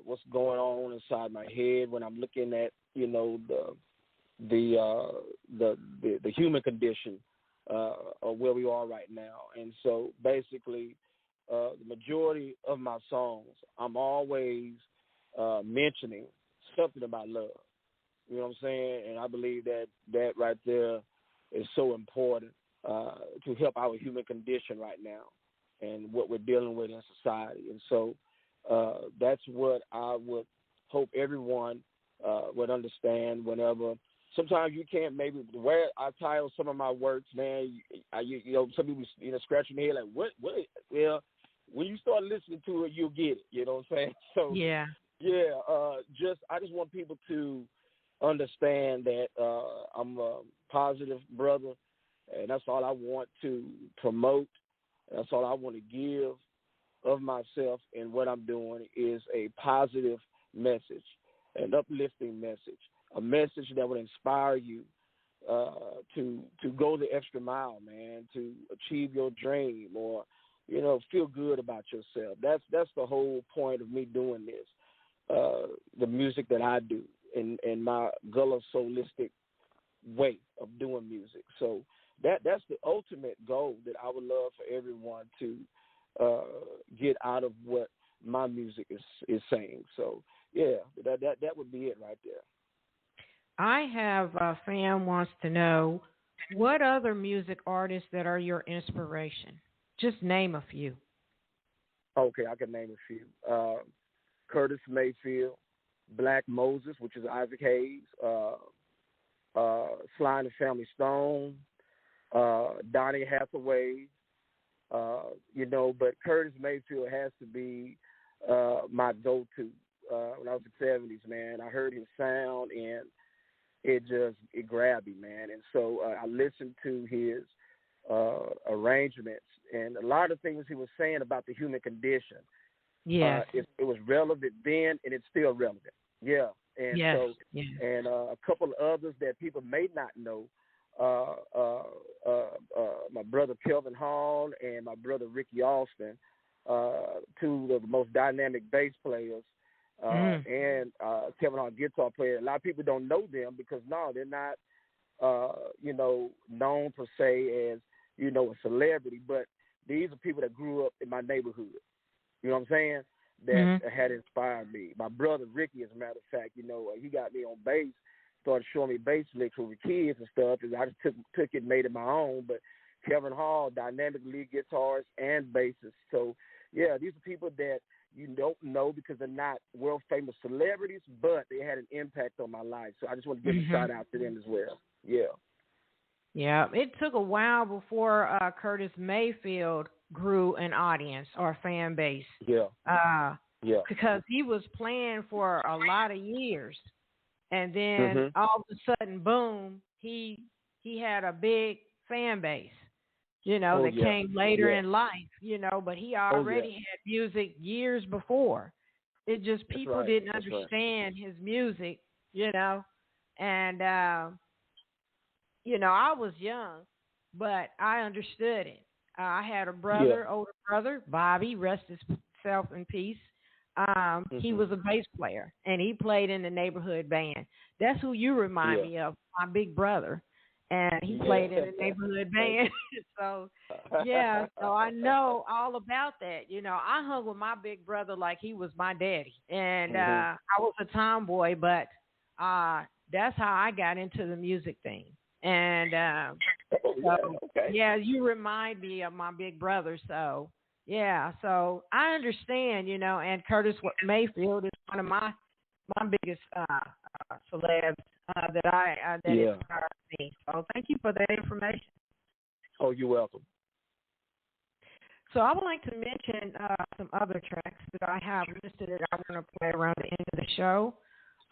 what's going on inside my head when I'm looking at, the human condition of where we are right now. And so basically, the majority of my songs, I'm always mentioning something about love. You know what I'm saying? And I believe that right there is so important to help our human condition right now and what we're dealing with in society. And so that's what I would hope everyone would understand whenever. Sometimes you can't maybe where I title some of my works, man. Some people scratching their head like, what? Well, when you start listening to it, you'll get it. You know what I'm saying? So yeah. I just want people to understand that I'm a positive brother, and that's all I want to promote. That's all I want to give of myself, and what I'm doing is a positive message, an uplifting message, a message that would inspire you to go the extra mile, man, to achieve your dream or, feel good about yourself. That's the whole point of me doing this, the music that I do in my Gullah soulistic way of doing music. So that's the ultimate goal that I would love for everyone to get out of what my music is saying. So, yeah, that would be it right there. I have a fan wants to know, what other music artists that are your inspiration? Just name a few. Okay, I can name a few. Curtis Mayfield, Black Moses, which is Isaac Hayes, Sly and the Family Stone, Donny Hathaway, but Curtis Mayfield has to be my go-to. When I was in the 70s, man, I heard his sound and it grabbed me, man. And so I listened to his arrangements and a lot of things he was saying about the human condition. Yeah, it was relevant then, and it's still relevant. Yeah, and and a couple of others that people may not know. My brother Kelvin Hall and my brother Ricky Alston, two of the most dynamic bass players, and Kevin Hall guitar player. A lot of people don't know them because they're not, known per se as a celebrity, but these are people that grew up in my neighborhood. You know what I'm saying? That had inspired me. My brother Ricky, as a matter of fact, he got me on bass, started showing me bass licks with the kids and stuff, and I just took it, made it my own. But Kevin Hall, dynamic lead guitarist and bassist. So, yeah, these are people that you don't know because they're not world-famous celebrities, but they had an impact on my life. So I just want to give a shout-out to them as well. Yeah. Yeah, it took a while before Curtis Mayfield grew an audience or fan base. Yeah. Because he was playing for a lot of years, and then all of a sudden, boom, he had a big fan base. That came later in life. But he already had music years before. It just people didn't understand his music. And I was young, but I understood it. I had a brother, older brother, Bobby, rest himself in peace. He was a bass player, and he played in the neighborhood band. That's who you remind me of, my big brother. And he played in the neighborhood band. So I know all about that. I hung with my big brother like he was my daddy. And I was a tomboy, but that's how I got into the music thing. And you remind me of my big brother. So so I understand, and Curtis Mayfield is one of my biggest celebs that inspired me. So thank you for that information. Oh, you're welcome. So I would like to mention some other tracks that I have listed that I want to play around the end of the show.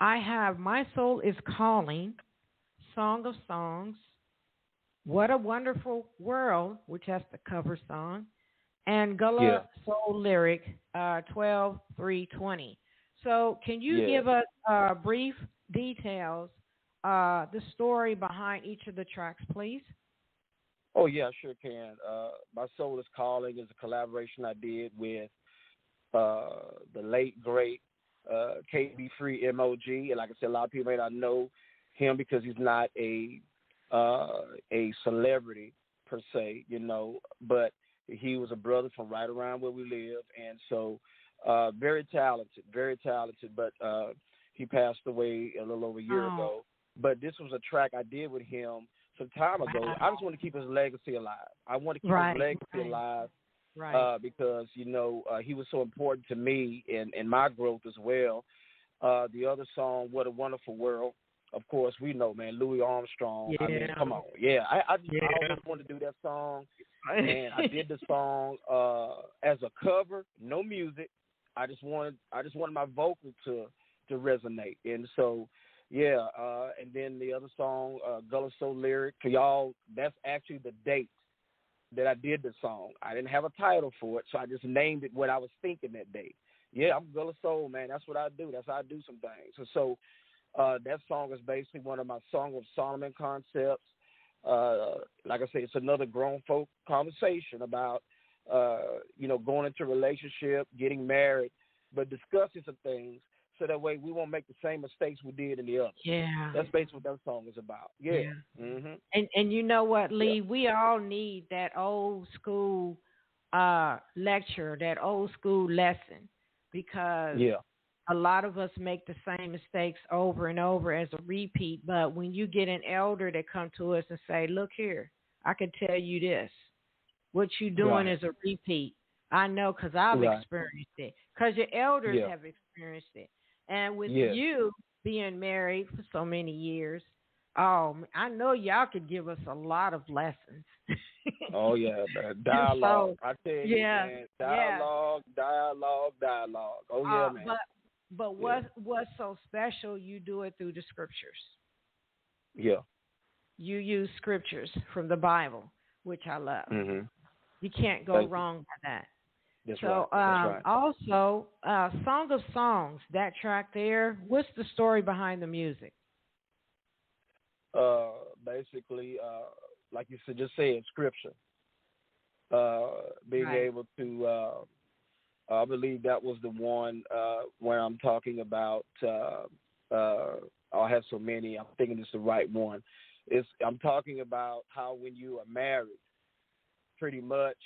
I have My Soul is Calling, Song of Songs, What a Wonderful World, which has the cover song, and Gullah Soul Lyric 12-3-20. So can you give us brief details, the story behind each of the tracks, please? Oh, yeah, I sure can. My Soul is Calling is a collaboration I did with the late great KB Free MOG, and like I said, a lot of people may not know him because he's not a celebrity per se, but he was a brother from right around where we live, and so very talented, but he passed away a little over a year ago. But this was a track I did with him some time ago. I just want to keep his legacy alive. I want to keep his legacy alive. Right. Because, he was so important to me in my growth as well. The other song, What a Wonderful World, of course, we know, man, Louis Armstrong. Yeah. I mean, come on. Yeah, I always wanted to do that song, and I did the song as a cover, no music. I just wanted my vocal to resonate. And so, yeah, and then the other song, Gullahsoul Lyric, for y'all, that's actually the date that I did the song. I didn't have a title for it, so I just named it what I was thinking that day. Yeah, I'm Gullahsoul, man. That's what I do. That's how I do some things. And so that song is basically one of my Song of Solomon concepts. Like I say, it's another grown folk conversation about, going into a relationship, getting married, but discussing some things so that way we won't make the same mistakes we did in the other. Yeah. That's basically what that song is about. Yeah. Mm-hmm. And you know what, Lee? Yeah. We all need that old school lecture, that old school lesson, because a lot of us make the same mistakes over and over as a repeat. But when you get an elder that come to us and say, look here, I can tell you this. What you're doing is a repeat. I know because I've experienced it, because your elders have experienced it. And with you being married for so many years, I know y'all could give us a lot of lessons. Oh, yeah, man. Dialogue. So, I tell you, man. Dialogue. Oh, yeah, man. But what's so special, you do it through the scriptures. Yeah. You use scriptures from the Bible, which I love. Mm-hmm. You can't go wrong by that. That's right. Also, Song of Songs, that track there, what's the story behind the music? Basically, like you just said, scripture. Being able to, I believe that was the one where I'm talking about, I'll have so many, I'm thinking it's the right one. I'm talking about how when you are married, pretty much,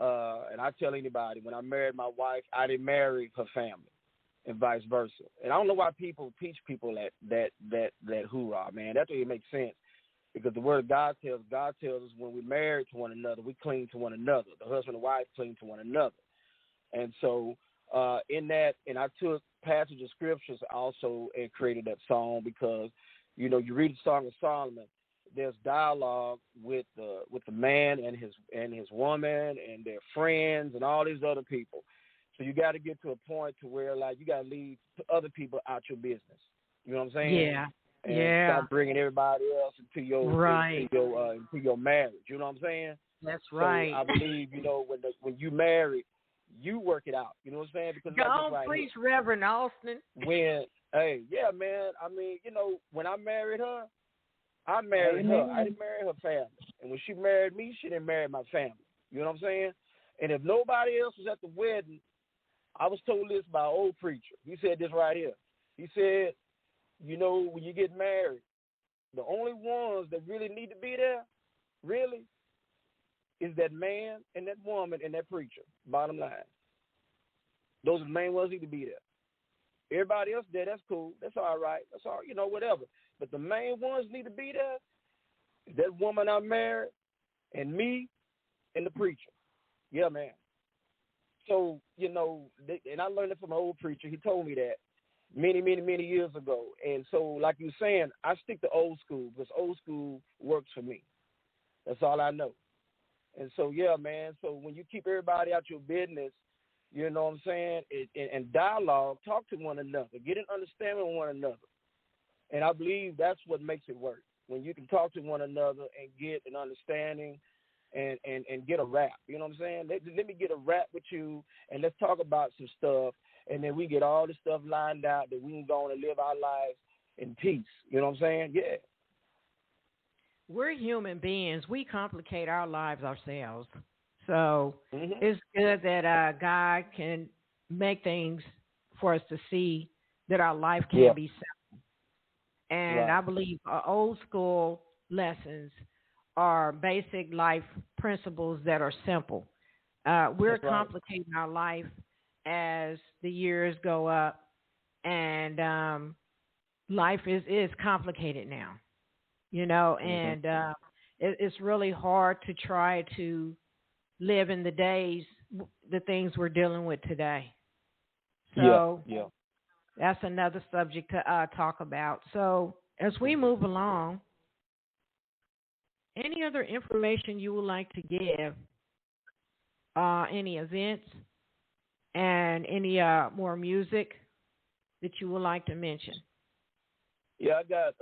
and I tell anybody, when I married my wife, I didn't marry her family, and vice versa. And I don't know why people teach people that hoorah, man. That doesn't make sense, because the word of God tells us when we're married to one another, we cling to one another. The husband and wife cling to one another. And so in that, and I took passage of scriptures also and created that song, because, you read the Song of Solomon, there's dialogue with the man and his woman and their friends and all these other people. So you got to get to a point to where, like, you got to leave other people out your business. You know what I'm saying? Yeah. And stop bringing everybody else into your into your marriage. You know what I'm saying? That's right. So I believe, when you marry, you work it out. You know what I'm saying? Because don't preach, Reverend Alston. Man. I mean, when I married her, I married her. I didn't marry her family. And when she married me, she didn't marry my family. You know what I'm saying? And if nobody else was at the wedding, I was told this by an old preacher. He said this right here. He said, when you get married, the only ones that really need to be there, really, is that man and that woman and that preacher, bottom line. Those are the main ones that need to be there. Everybody else there, that's cool. That's all right. That's all, whatever. But the main ones need to be there is that woman I married and me and the preacher. Yeah, man. So, and I learned it from an old preacher. He told me that many, many, many years ago. And so, like you were saying, I stick to old school because old school works for me. That's all I know. And so, yeah, man, so when you keep everybody out your business, you know what I'm saying, and dialogue, talk to one another, get an understanding of one another. And I believe that's what makes it work, when you can talk to one another and get an understanding and get a rap. You know what I'm saying? Let me get a rap with you, and let's talk about some stuff, and then we get all the stuff lined out that we can go on and live our lives in peace. You know what I'm saying? Yeah. We're human beings. We complicate our lives ourselves. So it's good that God can make things for us to see that our life can be simple. And I believe old school lessons are basic life principles that are simple. We're complicating our life as the years go up, and life is complicated now, and it's really hard to try to live in the things we're dealing with today. So that's another subject to talk about. So as we move along, any other information you would like to give, any events and any more music that you would like to mention? Yeah, I got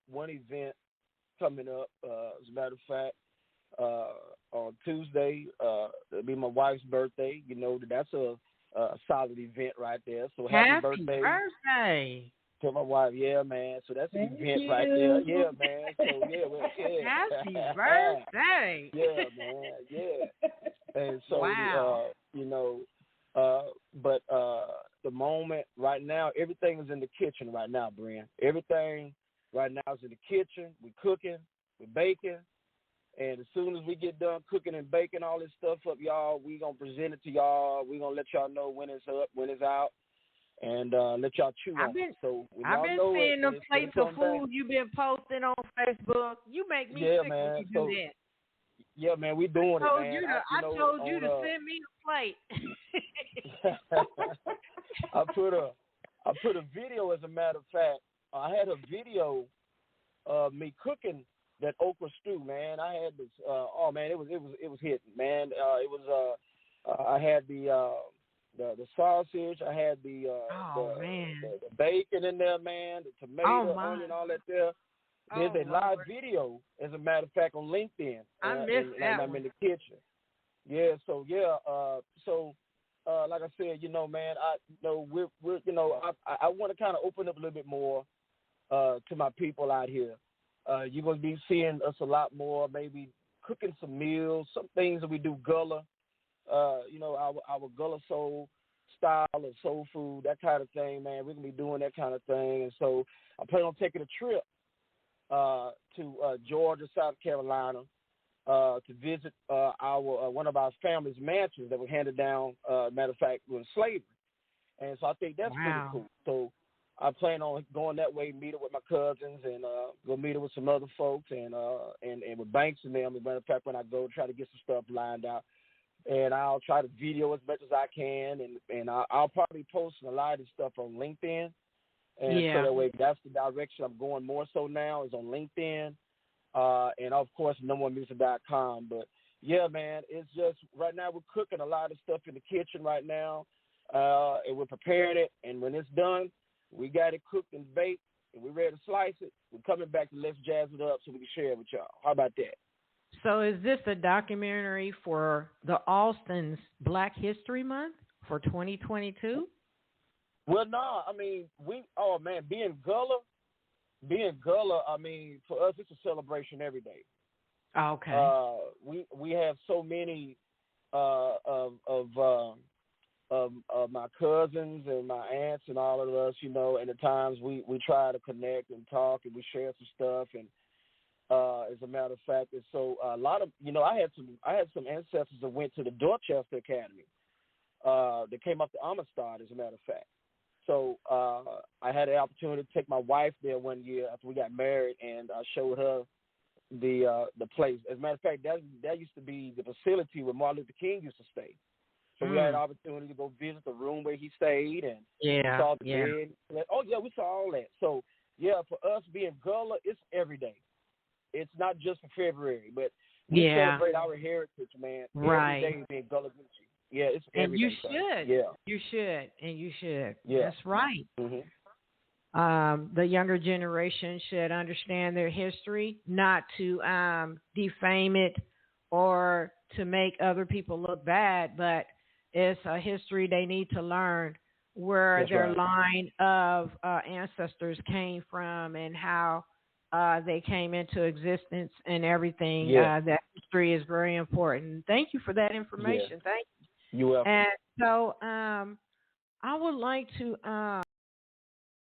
one event coming up. As a matter of fact, on Tuesday, it'll be my wife's birthday. That's a solid event right there. So happy birthday to my wife. Yeah, man. So that's an event right there. Yeah, man. So happy birthday. Yeah, man. Yeah. And so but the moment right now, everything is in the kitchen right now, Brian. Everything right now is in the kitchen. We're cooking, we're baking. And as soon as we get done cooking and baking all this stuff up, y'all, we're going to present it to y'all. We're going to let y'all know when it's up, when it's out, and let y'all chew on it. So I've been seeing the plates of food you've been posting on Facebook. You make me sick when you do that. Yeah, man, we doing it, man. I told you to send me a plate. I put a video, as a matter of fact. I had a video of me cooking that okra stew, man. I had this. It was hitting, man. I had the sausage. I had the bacon in there, man. The tomato, onion, all that there. There's a live video, as a matter of fact, on LinkedIn. I missed that. I'm in the kitchen. Yeah. So like I said, man, I want to kind of open up a little bit more to my people out here. You're going to be seeing us a lot more, maybe cooking some meals, some things that we do Gullah, our Gullah soul style of soul food, that kind of thing, man. We're going to be doing that kind of thing. And so I plan on taking a trip to Georgia, South Carolina, to visit one of our family's mansions that were handed down, matter of fact, with slavery. And so I think that's pretty cool. So I plan on going that way, meet up with my cousins, and go meet up with some other folks, and with Banks and them. As a matter of fact, when I go, try to get some stuff lined out, and I'll try to video as much as I can, and I'll probably post a lot of this stuff on LinkedIn, and so that way, that's the direction I'm going more so now, is on LinkedIn, and of course, NoMoreMusic.com. But yeah, man, it's just right now we're cooking a lot of stuff in the kitchen right now, and we're preparing it, and when it's done, we got it cooked and baked, and we're ready to slice it. We're coming back to Let's Jazz It Up so we can share it with y'all. How about that? So is this a documentary for the Alston's Black History Month for 2022? Well, no. I mean, being Gullah, I mean, for us, it's a celebration every day. Okay. We have so many of my cousins and my aunts and all of us, and at times we try to connect and talk, and we share some stuff, and as a matter of fact, and so a lot of, I had some ancestors that went to the Dorchester Academy, that came up to Amistad, as a matter of fact. So I had the opportunity to take my wife there one year after we got married, and I showed her the place. As a matter of fact, that used to be the facility where Martin Luther King used to stay. So we had an opportunity to go visit the room where he stayed, and we saw the bed. Oh, yeah, we saw all that. So, yeah, for us being Gullah, it's every day. It's not just for February, but we celebrate our heritage, man. Right. Every day being Gullah Gucci. Yeah, it's every day. And you should. Yeah. You should. And you should. Yeah. That's right. Mm-hmm. The younger generation should understand their history, not to defame it or to make other people look bad, but it's a history they need to learn, where their line of ancestors came from and how they came into existence and everything. That history is very important. Thank you for that information. Thank you. You're welcome. And so I would like to